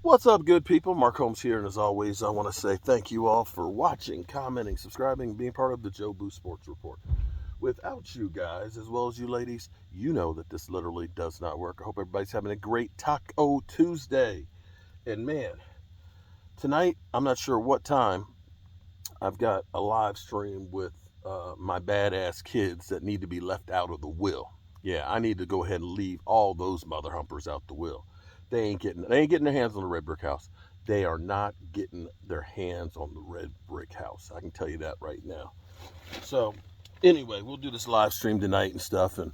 What's up, good people? Mark Holmes here, and as always, I want to say thank you all for watching, commenting, subscribing, being part of the Joe Boo Sports Report. Without you guys, as well as you ladies, you know that this literally does not work. I hope everybody's having a great Taco Tuesday. And man, tonight, I'm not sure what time, I've got a live stream with my badass kids that need to be left out of the will. Yeah, I need to go ahead and leave all those mother humpers out the will. They ain't getting their hands on the red brick house. They are not getting their hands on the red brick house. I can tell you that right now. So anyway, we'll do this live stream tonight and stuff, and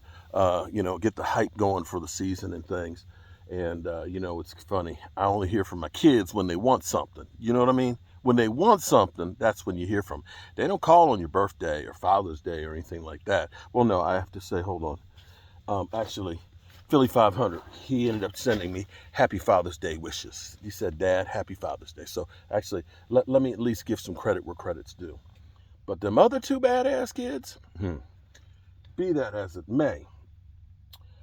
get the hype going for the season and things. And it's funny. I only hear from my kids when they want something. You know what I mean? When they want something, that's when you hear from them. They don't call on your birthday or Father's Day or anything like that. Well, no, I have to say, hold on. Actually, Philly 500, he ended up sending me Happy Father's Day wishes. He said, Dad, Happy Father's Day. So actually, let me at least give some credit where credit's due. But them other two badass kids, be that as it may,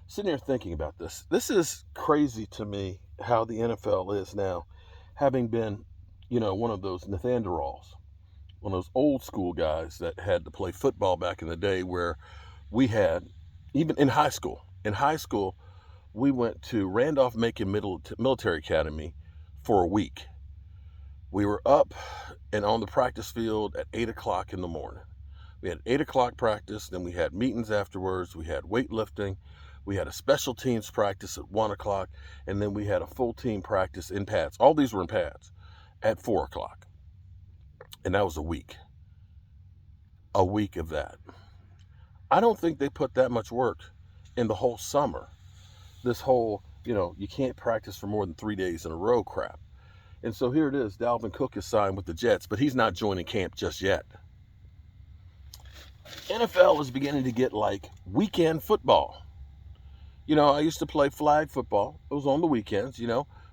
sitting here thinking about this. This is crazy to me how the NFL is now, having been, one of those Nathanderals, one of those old school guys that had to play football back in the day where we had, even in high school, we went to Randolph-Macon Military Academy for a week. We were up and on the practice field at 8 o'clock in the morning. We had 8 o'clock practice, then we had meetings afterwards, we had weightlifting, we had a special teams practice at 1 o'clock, and then we had a full team practice in pads. All these were in pads at 4 o'clock. And that was a week. A week of that. I don't think they put that much work in the whole summer. This whole, you can't practice for more than 3 days in a row crap. And so here it is. Dalvin Cook is signed with the Jets, but he's not joining camp just yet. NFL is beginning to get like weekend football. I used to play flag football. It was on the weekends,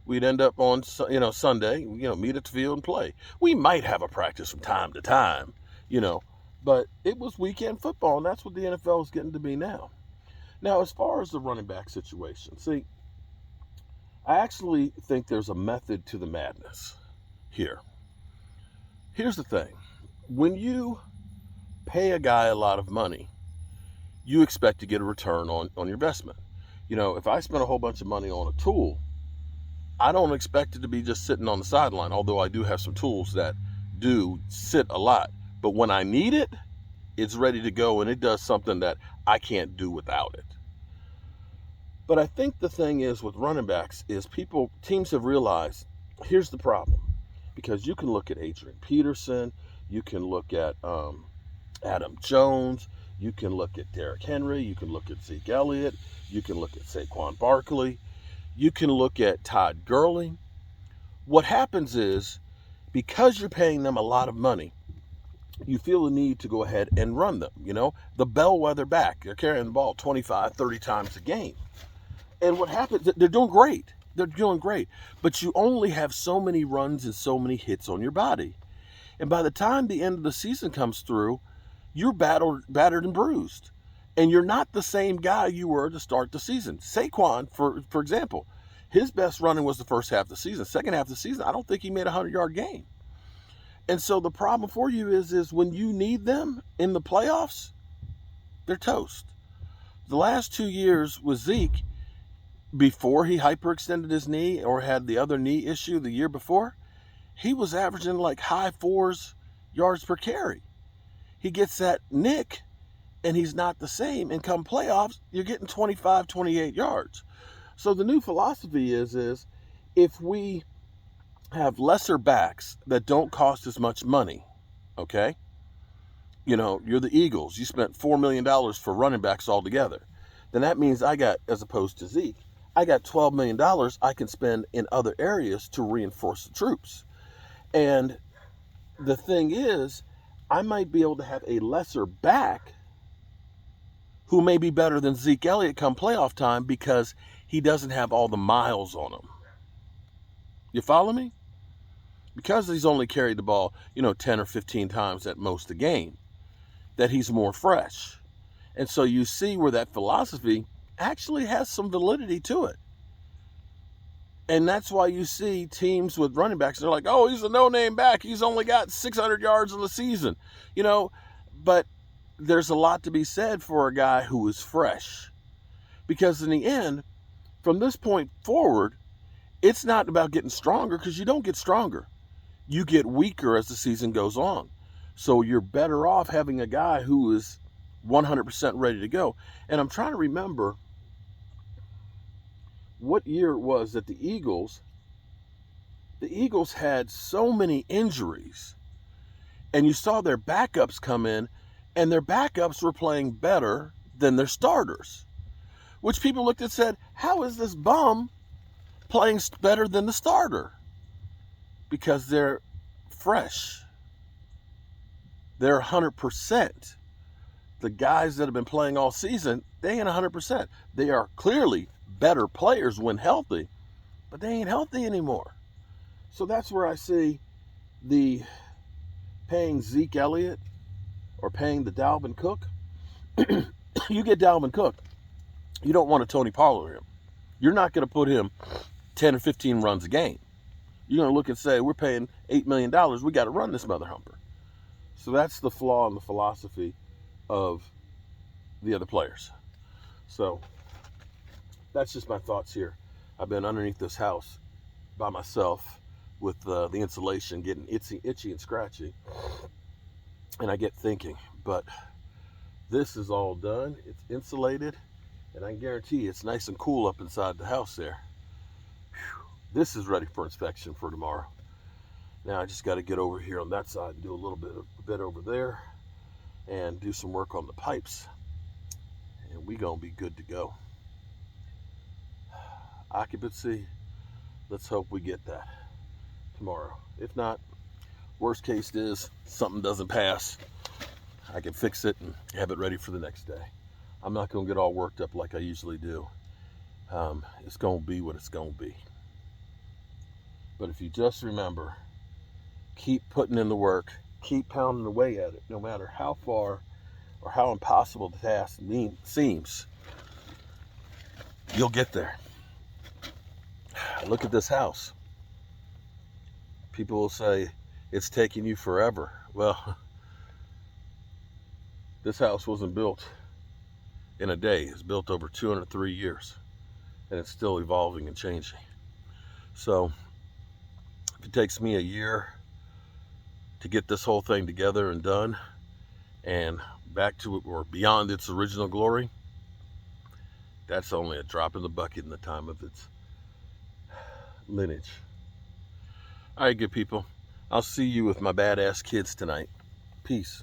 We'd end up on, Sunday, meet at the field and play. We might have a practice from time to time, but it was weekend football, and that's what the NFL is getting to be now. Now, as far as the running back situation, see, I actually think there's a method to the madness here. Here's the thing. When you pay a guy a lot of money, you expect to get a return on your investment. If I spend a whole bunch of money on a tool, I don't expect it to be just sitting on the sideline, although I do have some tools that do sit a lot. But when I need it, it's ready to go, and it does something that I can't do without it. But I think the thing is with running backs is teams have realized, here's the problem. Because you can look at Adrian Peterson, you can look at Adam Jones, you can look at Derrick Henry, you can look at Zeke Elliott, you can look at Saquon Barkley, you can look at Todd Gurley. What happens is, because you're paying them a lot of money, you feel the need to go ahead and run them. The bellwether back. They're carrying the ball 25, 30 times a game. And what happens, they're doing great. They're doing great. But you only have so many runs and so many hits on your body. And by the time the end of the season comes through, you're battered and bruised. And you're not the same guy you were to start the season. Saquon, for example, his best running was the first half of the season. Second half of the season, I don't think he made a 100-yard game. And so the problem for you is when you need them in the playoffs, they're toast. The last 2 years with Zeke, before he hyperextended his knee or had the other knee issue the year before, he was averaging like high 4s yards per carry. He gets that nick, and he's not the same. And come playoffs, you're getting 25, 28 yards. So the new philosophy is if we have lesser backs that don't cost as much money, okay? You're the Eagles. You spent $4 million for running backs altogether. Then that means as opposed to Zeke, I got $12 million I can spend in other areas to reinforce the troops. And the thing is, I might be able to have a lesser back who may be better than Zeke Elliott come playoff time because he doesn't have all the miles on him. You follow me? Because he's only carried the ball, 10 or 15 times at most a game, that he's more fresh. And so you see where that philosophy actually has some validity to it. And that's why you see teams with running backs, they're like, oh, he's a no-name back. He's only got 600 yards in the season. But there's a lot to be said for a guy who is fresh. Because in the end, from this point forward, it's not about getting stronger, because you don't get stronger. You get weaker as the season goes on. So you're better off having a guy who is 100% ready to go. And I'm trying to remember what year it was that the Eagles had so many injuries, and you saw their backups come in, and their backups were playing better than their starters, which people looked and said, how is this bum playing better than the starter? Because they're fresh. They're 100%. The guys that have been playing all season, they ain't 100%. They are clearly better players when healthy, but they ain't healthy anymore. So that's where I see the paying Zeke Elliott or paying the Dalvin Cook. You get Dalvin Cook, you don't want to Tony Pollard him. You're not going to put him 10 or 15 runs a game. You're going to look and say, we're paying $8 million. We got to run this mother humper. So that's the flaw in the philosophy of the other players. So that's just my thoughts here. I've been underneath this house by myself with the insulation getting itchy and scratchy. And I get thinking, but this is all done. It's insulated. And I can guarantee you it's nice and cool up inside the house there. Whew. This is ready for inspection for tomorrow. Now I just got to get over here on that side and do a bit over there and do some work on the pipes. And we gonna be good to go. Occupancy, let's hope we get that tomorrow. If not, worst case is something doesn't pass. I can fix it and have it ready for the next day. I'm not going to get all worked up like I usually do. It's going to be what it's going to be. But if you just remember, keep putting in the work, keep pounding away at it, no matter how far or how impossible the task seems, you'll get there. Look at this house. People will say, it's taking you forever. Well, this house wasn't built in a day. It's built over 203 years, and it's still evolving and changing. So if it takes me a year to get this whole thing together and done and back to it or beyond its original glory, that's only a drop in the bucket in the time of its lineage. All right, good people. I'll see you with my badass kids tonight. Peace.